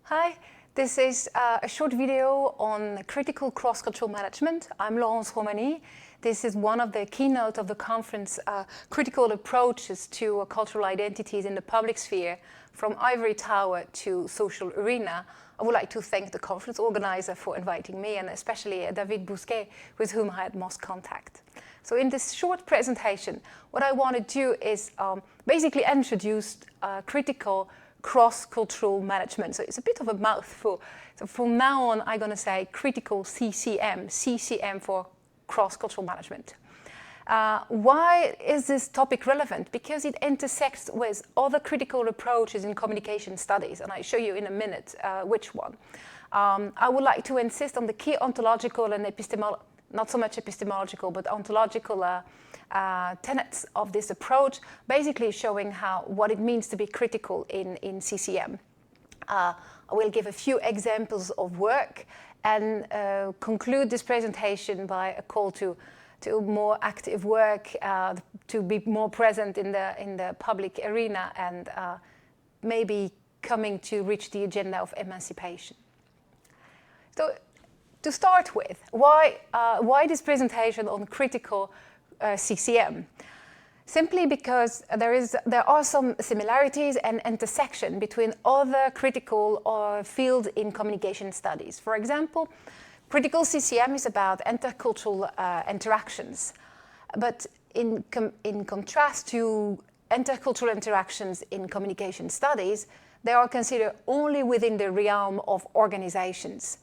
Hi, this is a short video on critical cross-cultural management. I'm Romani. This is one of the keynote of the conference, Critical Approaches to Cultural Identities in the Public Sphere, from Ivory Tower to Social Arena. I would like to thank the conference organizer for inviting me, and especially David Bousquet, with whom I had most contact. So in this short presentation, what I want to do is basically introduce critical cross-cultural management. So it's a bit of a mouthful. So from now on, I'm going to say critical CCM, CCM for cross-cultural management. Why is this topic relevant? Because it intersects with other critical approaches in communication studies, and I'll show you in a minute which one. I would like to insist on the key ontological and not so much epistemological, but ontological tenets of this approach, basically showing what it means to be critical in CCM. I will give a few examples of work and conclude this presentation by a call to more active work, to be more present in the public arena, and maybe coming to reach the agenda of emancipation. So, to start with, why this presentation on critical CCM? Simply because there are some similarities and intersection between other critical fields in communication studies. For example, critical CCM is about intercultural interactions, but in contrast to intercultural interactions in communication studies, they are considered only within the realm of organizations.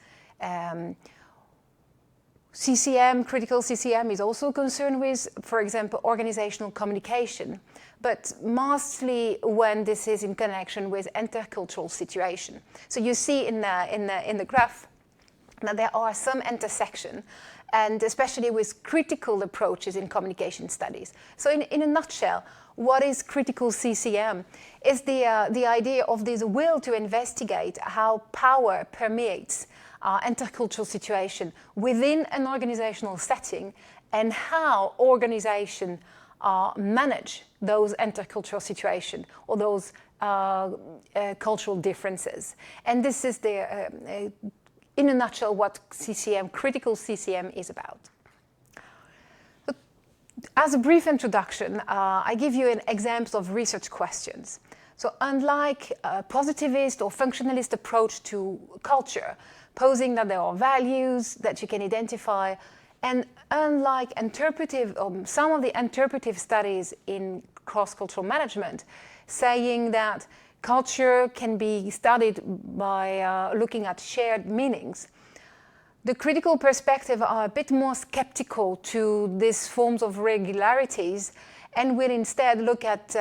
CCM, critical CCM, is also concerned with, for example, organizational communication, but mostly when this is in connection with intercultural situation. So you see in the graph that there are some intersection, and especially with critical approaches in communication studies. So in a nutshell, what is critical CCM? Is the idea of this will to investigate how power permeates intercultural situation within an organizational setting, and how organization manage those intercultural situations or those cultural differences. And this is in a nutshell what CCM, critical CCM, is about. But as a brief introduction, I give you an example of research questions. So unlike a positivist or functionalist approach to culture, posing that there are values that you can identify, and unlike some of the interpretive studies in cross-cultural management, saying that culture can be studied by looking at shared meanings, the critical perspective are a bit more skeptical to these forms of regularities, and will instead look at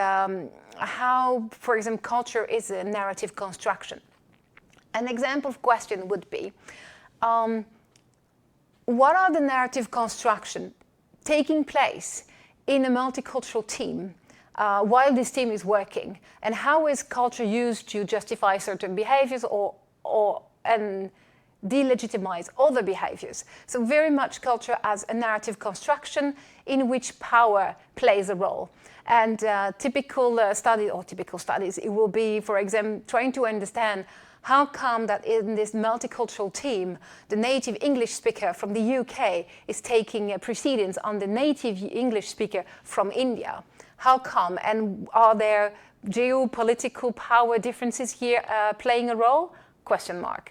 how, for example, culture is a narrative construction. An example of question would be, what are the narrative construction taking place in a multicultural team while this team is working, and how is culture used to justify certain behaviors and delegitimize other behaviors? So very much culture as a narrative construction in which power plays a role. And typical studies, it will be, for example, trying to understand how come that in this multicultural team, the native English speaker from the UK is taking precedence on the native English speaker from India? How come? And are there geopolitical power differences here playing a role? Question mark.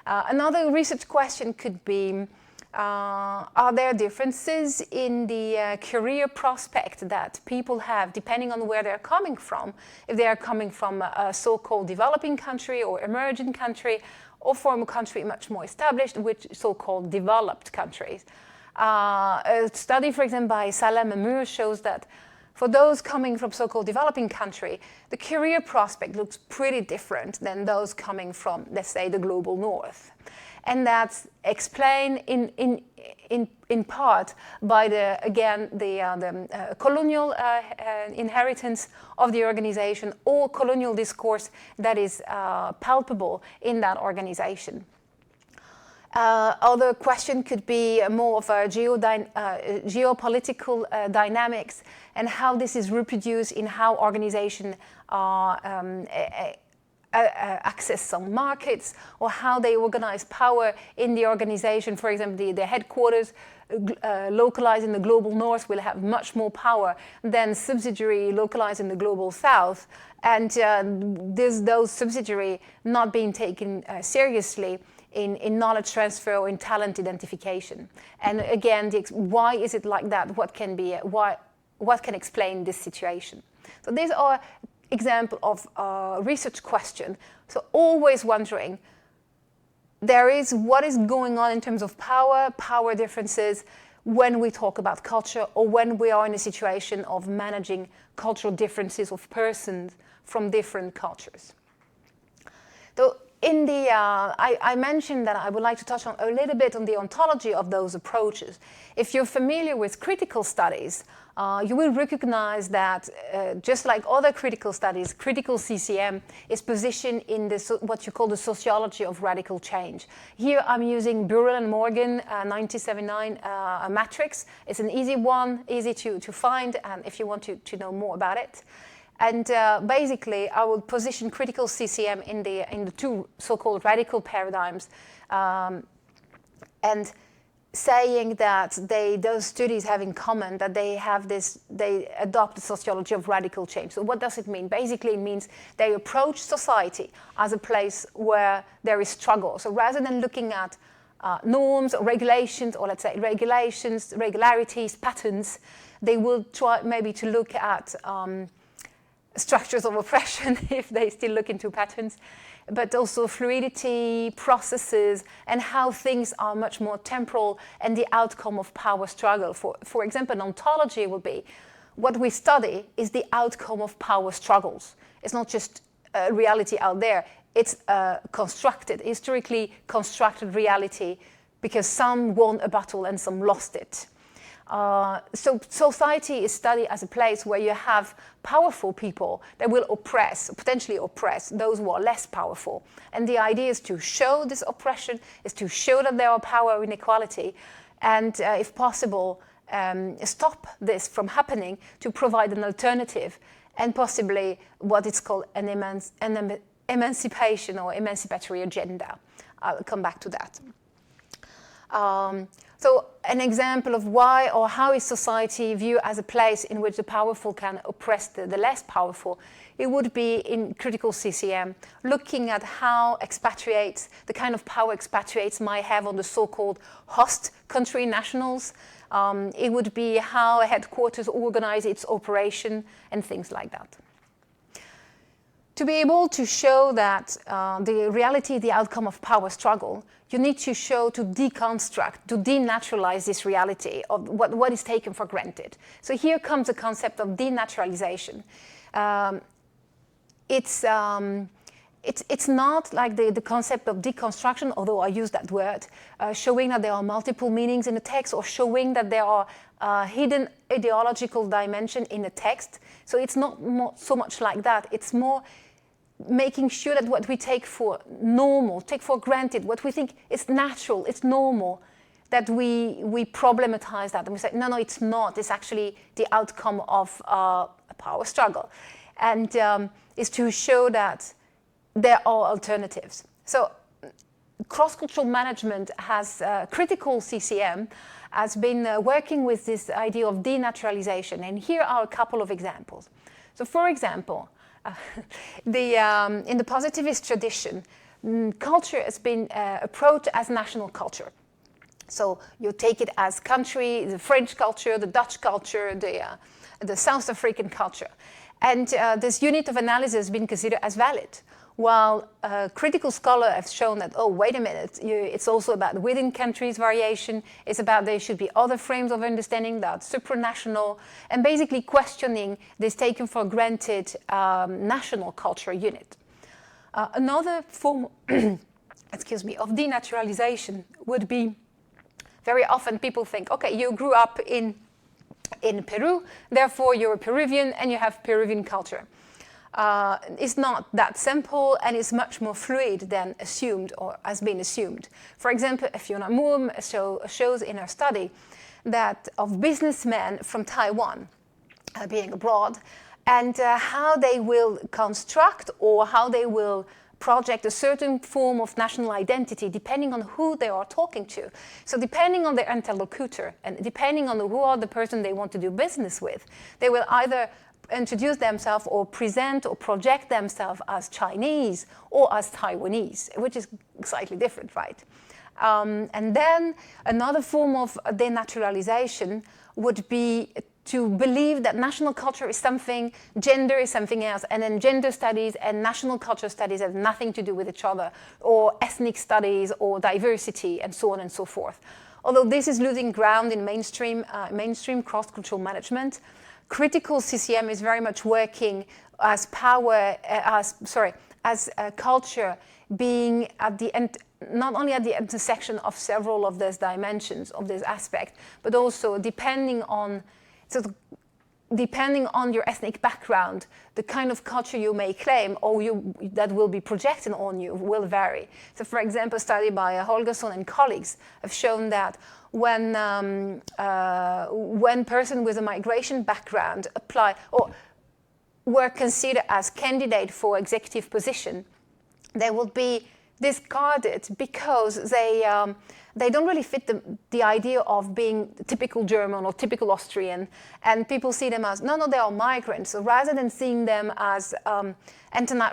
Another research question could be, are there differences in the career prospect that people have depending on where they're coming from? If they are coming from a so-called developing country or emerging country, or from a country much more established, which so-called developed countries. A study, for example, by Salem and Moore shows that for those coming from so-called developing country, the career prospect looks pretty different than those coming from, let's say, the global north. And that's explained in part by the colonial inheritance of the organization, or colonial discourse that is palpable in that organization. Other question could be more of a geopolitical dynamics, and how this is reproduced in how organizations access some markets, or how they organize power in the organization. For example, the headquarters localized in the global north will have much more power than subsidiary localized in the global south. And those subsidiary not being taken seriously in knowledge transfer or in talent identification. And again, why is it like that? What can explain this situation? So these are example of research question. So always wondering, what is going on in terms of power differences when we talk about culture, or when we are in a situation of managing cultural differences of persons from different cultures. So in the, I mentioned that I would like to touch on a little bit on the ontology of those approaches. If you're familiar with critical studies, you will recognize that just like other critical studies, critical CCM is positioned in what you call the sociology of radical change. Here I'm using Burrell and Morgan 1979 matrix. It's an easy one, easy to find, and if you want to know more about it. And basically, I will position critical CCM in the two so-called radical paradigms, and saying that those studies have in common that they adopt the sociology of radical change. So what does it mean? Basically, it means they approach society as a place where there is struggle. So rather than looking at norms or regulations, or let's say regulations, regularities, patterns, they will try maybe to look at structures of oppression, if they still look into patterns, but also fluidity, processes, and how things are much more temporal and the outcome of power struggle. For example, an ontology would be, what we study is the outcome of power struggles. It's not just a reality out there, it's historically constructed reality, because some won a battle and some lost it. So society is studied as a place where you have powerful people that will potentially oppress those who are less powerful. And the idea is to show this oppression, is to show that there are power inequality, and if possible, stop this from happening, to provide an alternative, and possibly what is called an emancipation or emancipatory agenda. I'll come back to that. So an example of why or how is society viewed as a place in which the powerful can oppress the less powerful, it would be in critical CCM, looking at how expatriates, the kind of power expatriates might have on the so-called host country nationals. It would be how a headquarters organize its operation and things like that. To be able to show that the reality, the outcome of power struggle, you need to show, to deconstruct, to denaturalize this reality of what is taken for granted. So here comes the concept of denaturalization. It's not like the concept of deconstruction, although I use that word, showing that there are multiple meanings in the text, or showing that there are hidden ideological dimension in the text. So it's not so much like that. It's more making sure that what we take for normal, take for granted, what we think is natural, it's normal, that we problematize that and we say, no, it's not. It's actually the outcome of a power struggle. And is to show that there are alternatives. So cross-cultural management has, critical CCM has been working with this idea of denaturalization. And here are a couple of examples. So for example, in the positivist tradition, culture has been approached as national culture. So you take it as country, the French culture, the Dutch culture, the South African culture. And this unit of analysis has been considered as valid. While critical scholars have shown that, oh, wait a minute, it's also about within countries variation, it's about there should be other frames of understanding that supranational, and basically questioning this taken for granted national culture unit. Another form excuse me, of denaturalization would be, very often people think, okay, you grew up in Peru, therefore you're a Peruvian and you have Peruvian culture. It's not that simple, and it's much more fluid than assumed or has been assumed. For example, Fiona Moore shows in her study that of businessmen from Taiwan being abroad, and how they will construct or how they will project a certain form of national identity depending on who they are talking to. So depending on their interlocutor and depending on who are the person they want to do business with, they will either introduce themselves or present or project themselves as Chinese or as Taiwanese, which is slightly different, right? And then another form of denaturalization would be to believe that national culture is something, gender is something else, and then gender studies and national culture studies have nothing to do with each other, or ethnic studies or diversity and so on and so forth. Although this is losing ground in mainstream cross-cultural management, critical CCM is very much working as culture being at the end, not only at the intersection of several of these dimensions, of this aspect, but also depending on your ethnic background, the kind of culture you may claim or that will be projected on you will vary. So for example, a study by Holgersson and colleagues have shown that when persons with a migration background apply or were considered as candidate for executive position, they will be discarded because they don't really fit the idea of being typical German or typical Austrian, and people see them as, no, they are migrants. So rather than seeing them as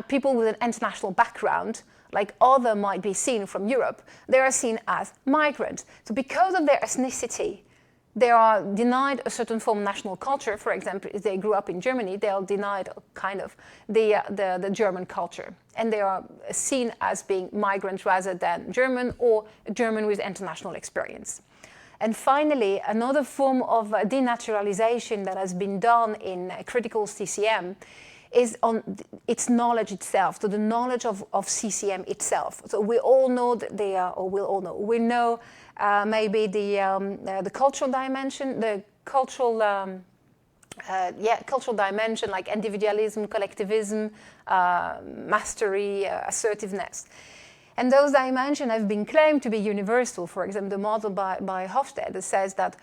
people with an international background, like other might be seen from Europe, they are seen as migrants. So because of their ethnicity, they are denied a certain form of national culture. For example, if they grew up in Germany, they are denied kind of the German culture. And they are seen as being migrants rather than German or German with international experience. And finally, another form of denaturalization that has been done in critical CCM is on its knowledge itself, so the knowledge of CCM itself. So we all know that they are, or we'll all know, we know maybe the cultural dimension, the cultural dimension like individualism, collectivism, mastery, assertiveness. And those dimensions have been claimed to be universal. For example, the model by Hofstede says that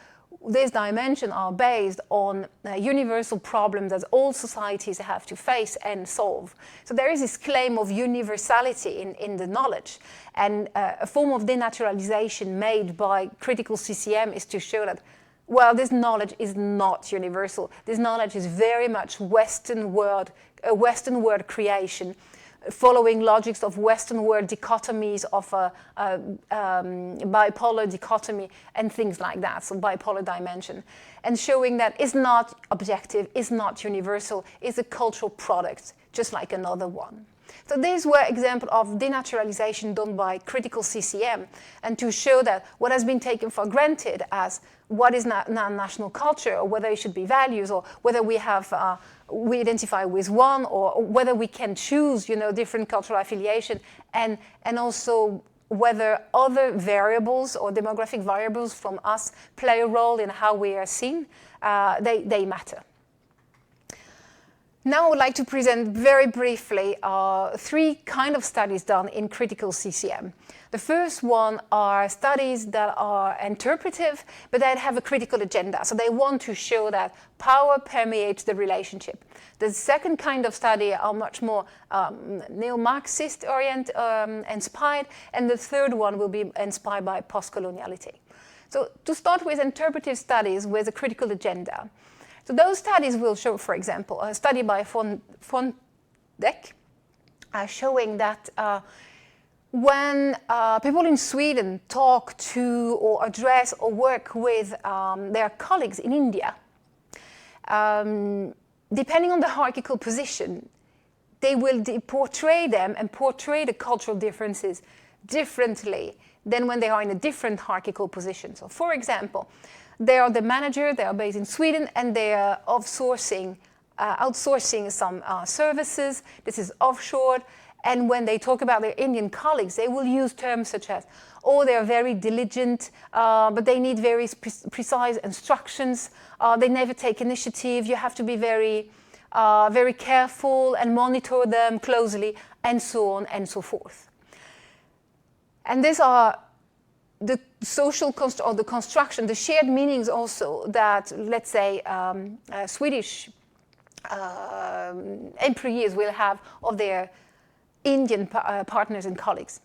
these dimensions are based on universal problems that all societies have to face and solve. So there is this claim of universality in the knowledge. And a form of denaturalization made by critical CCM is to show that, well, this knowledge is not universal. This knowledge is very much Western world creation, following logics of Western world dichotomies of bipolar dichotomy and things like that, so bipolar dimension, and showing that it's not objective, it's not universal, it's a cultural product, just like another one. So these were examples of denaturalization done by critical CCM, and to show that what has been taken for granted as what is national culture, or whether it should be values, or whether we identify with one, or whether we can choose, different cultural affiliation, and also whether other variables or demographic variables from us play a role in how we are seen, they matter. Now I would like to present very briefly three kind of studies done in critical CCM. The first one are studies that are interpretive, but that have a critical agenda. So they want to show that power permeates the relationship. The second kind of study are much more neo-Marxist inspired, and the third one will be inspired by post-coloniality. So to start with interpretive studies with a critical agenda. So those studies will show, for example, a study by von Deck showing that when people in Sweden talk to or address or work with their colleagues in India, depending on the hierarchical position, they will portray them and portray the cultural differences differently than when they are in a different hierarchical position. So for example, they are the manager, they are based in Sweden, and they are outsourcing some services. This is offshore. And when they talk about their Indian colleagues, they will use terms such as, oh, they are very diligent, but they need very precise instructions. They never take initiative. You have to be very careful and monitor them closely, and so on and so forth. And these are the social or the construction, the shared meanings also that, let's say, Swedish employees will have of their Indian partners and colleagues.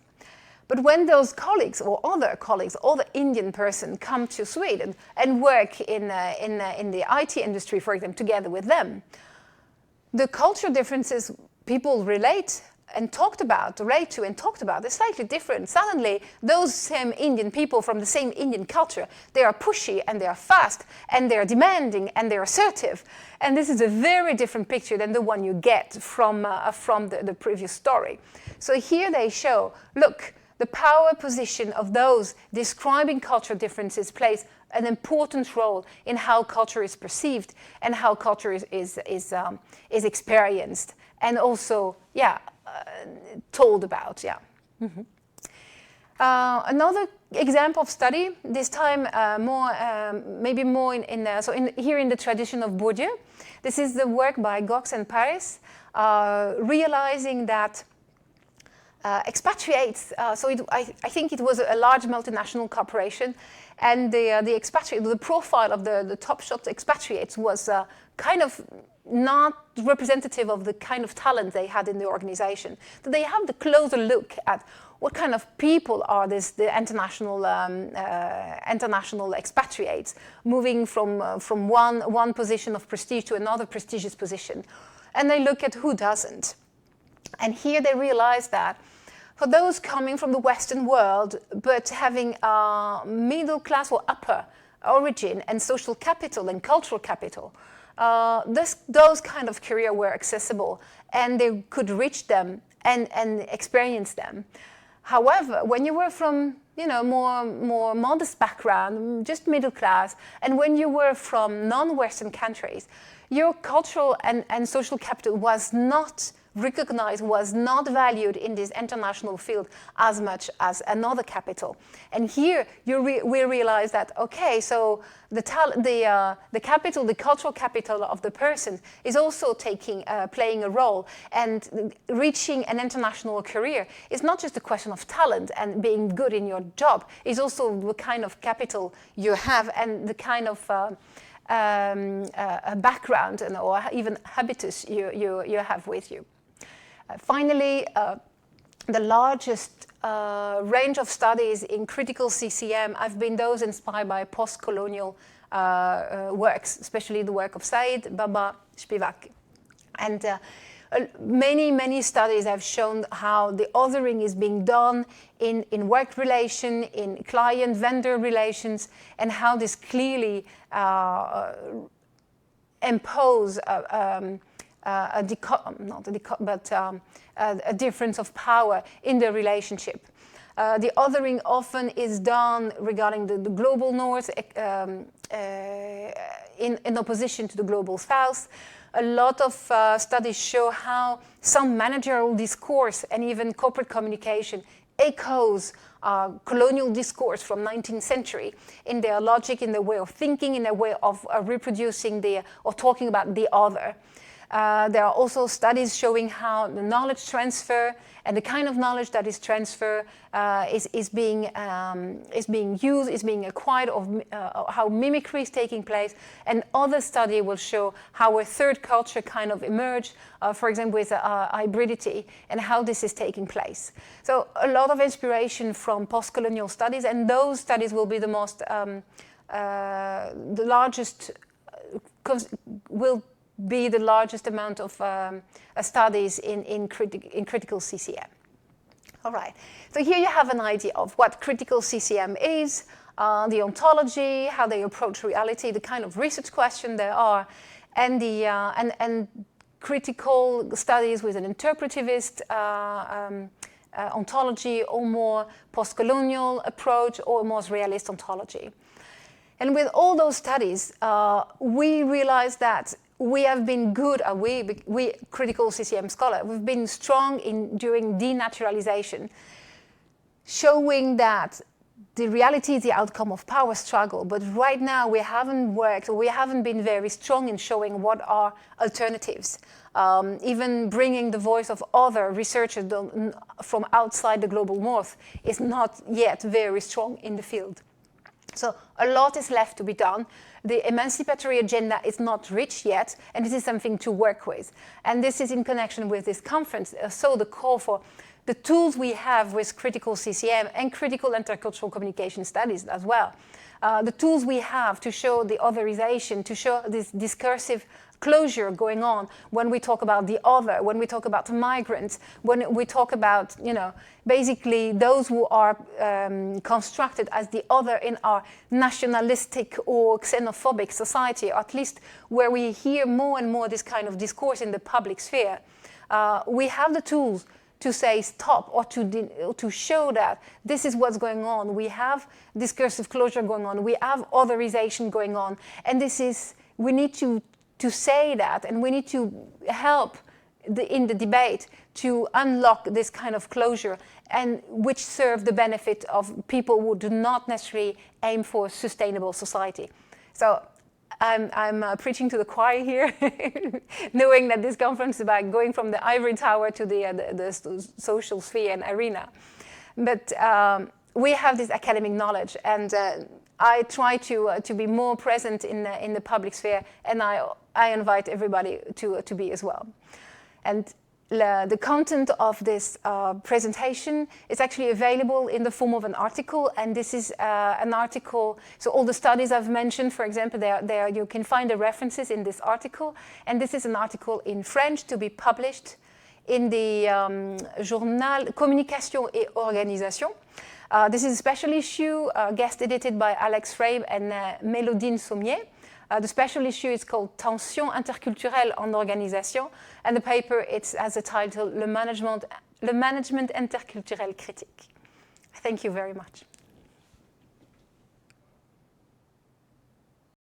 But when those colleagues or other Indian person come to Sweden and work in the IT industry, for example, together with them, the cultural differences people relate to and talked about, they're slightly different. Suddenly, those same Indian people from the same Indian culture, they are pushy and they are fast and they are demanding and they're assertive. And this is a very different picture than the one you get from the previous story. So here they show, look, the power position of those describing cultural differences plays an important role in how culture is perceived and how culture is experienced and also, told about, Mm-hmm. Another example of study, this time maybe more here in the tradition of Bourdieu. This is the work by Gox and Paris, realizing that expatriates, I think it was a large multinational corporation, and the profile of the top shot expatriates was kind of not representative of the kind of talent they had in the organization. So they have the closer look at what kind of people are the international expatriates moving from one position of prestige to another prestigious position, and they look at who doesn't. And here they realize that for those coming from the Western world, but having a middle class or upper origin and social capital and cultural capital, those kind of careers were accessible and they could reach them and experience them. However, when you were from more modest background, just middle class, and when you were from non-Western countries, your cultural and social capital was not recognized, was not valued in this international field as much as another capital. And here we realize that, okay, so the capital, the cultural capital of the person is also playing a role, and reaching an international career is not just a question of talent and being good in your job, it's also the kind of capital you have and the kind of background or even habitus you have with you. Finally, the largest range of studies in critical CCM have been those inspired by post-colonial works, especially the work of Said, Baba, Spivak. And many studies have shown how the othering is being done in work relation, in client-vendor relations, and how this clearly impose a difference of power in the relationship. The othering often is done regarding the global north in opposition to the global south. A lot of studies show how some managerial discourse and even corporate communication echoes colonial discourse from 19th century in their logic, in their way of thinking, in their way of reproducing or talking about the other. There are also studies showing how the knowledge transfer and the kind of knowledge that is transferred is being used, is being acquired, how mimicry is taking place. And other study will show how a third culture kind of emerged, for example, with hybridity, and how this is taking place. So a lot of inspiration from post-colonial studies, and those studies will be the most, the largest, will be the largest amount of studies in critical CCM. All right, so here you have an idea of what critical CCM is, the ontology, how they approach reality, the kind of research question there are, and the and critical studies with an interpretivist ontology, or more post-colonial approach, or more realist ontology. And with all those studies, we realized that we have been good, we critical CCM scholars, we've been strong in during denaturalization, showing that the reality is the outcome of power struggle. But right now we haven't worked, or we haven't been very strong in showing what are alternatives. Even bringing the voice of other researchers from outside the global north is not yet very strong in the field. So a lot is left to be done. The emancipatory agenda is not reached yet, and this is something to work with. And this is in connection with this conference. So the call for the tools we have with critical CCM and critical intercultural communication studies as well. The tools we have to show the otherization, to show this discursive closure going on when we talk about the other, when we talk about migrants, when we talk about, basically those who are constructed as the other in our nationalistic or xenophobic society, or at least where we hear more and more this kind of discourse in the public sphere. We have the tools to say stop, or to show that this is what's going on. We have discursive closure going on. We have otherization going on. And we need to say that, and we need to help in the debate to unlock this kind of closure, and which serve the benefit of people who do not necessarily aim for a sustainable society. So I'm preaching to the choir here, knowing that this conference is about going from the ivory tower to the social sphere and arena. But we have this academic knowledge, and I try to be more present in the public sphere, and I invite everybody to be as well. And the content of this presentation is actually available in the form of an article, and this is an article, so all the studies I've mentioned, for example, there you can find the references in this article, and this is an article in French to be published in the journal Communication et Organisation. This is a special issue, guest edited by Alex Frabe and Mélodine Sommier. The special issue is called Tension interculturelle en organisation, and the paper has a title Le management interculturel critique. Thank you very much.